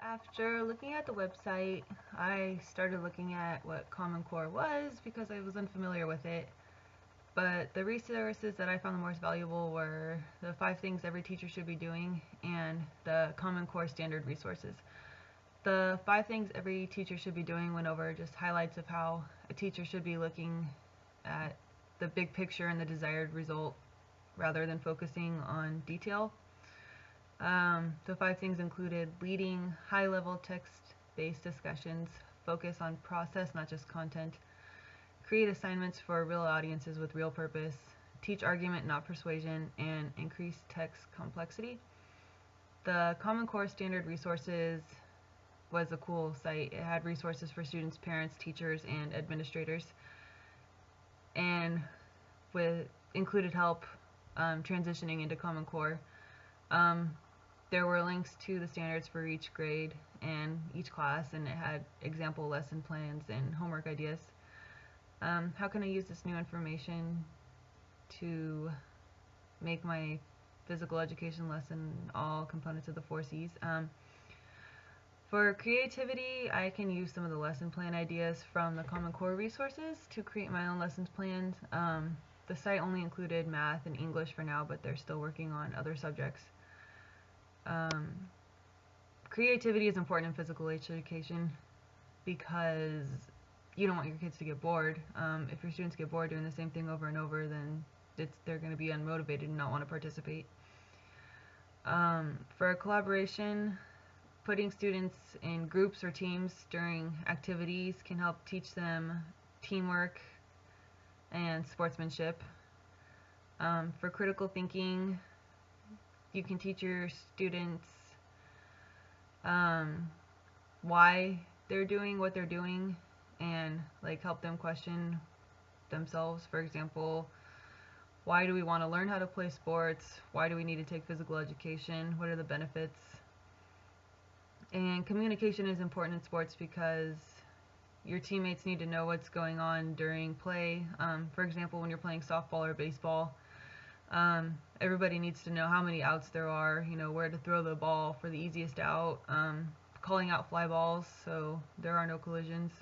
After looking at the website, I started looking at what Common Core was because I was unfamiliar with it. But the resources that I found the most valuable were the 5 things every teacher should be doing and the Common Core standard resources. The 5 things every teacher should be doing went over just highlights of how a teacher should be looking at the big picture and the desired result rather than focusing on detail. The 5 things included leading high-level text-based discussions, focus on process, not just content, create assignments for real audiences with real purpose, teach argument, not persuasion, and increase text complexity. The Common Core Standard Resources was a cool site. It had resources for students, parents, teachers, and administrators, and with included help transitioning into Common Core. There were links to the standards for each grade and each class, and it had example lesson plans and homework ideas. How can I use this new information to make my physical education lesson all components of the 4 C's? For creativity, I can use some of the lesson plan ideas from the Common Core resources to create my own lessons plans. The site only included math and English for now, but they're still working on other subjects. Creativity is important in physical education because you don't want your kids to get bored. If your students get bored doing the same thing over and over, then they're going to be unmotivated and not want to participate. For collaboration, putting students in groups or teams during activities can help teach them teamwork and sportsmanship. For critical thinking, you can teach your students why they're doing what they're doing and help them question themselves. For example, why do we want to learn how to play sports? Why do we need to take physical education? What are the benefits? And communication is important in sports because your teammates need to know what's going on during play. For example, when you're playing softball or baseball, everybody needs to know how many outs there are, where to throw the ball for the easiest out, calling out fly balls so there are no collisions.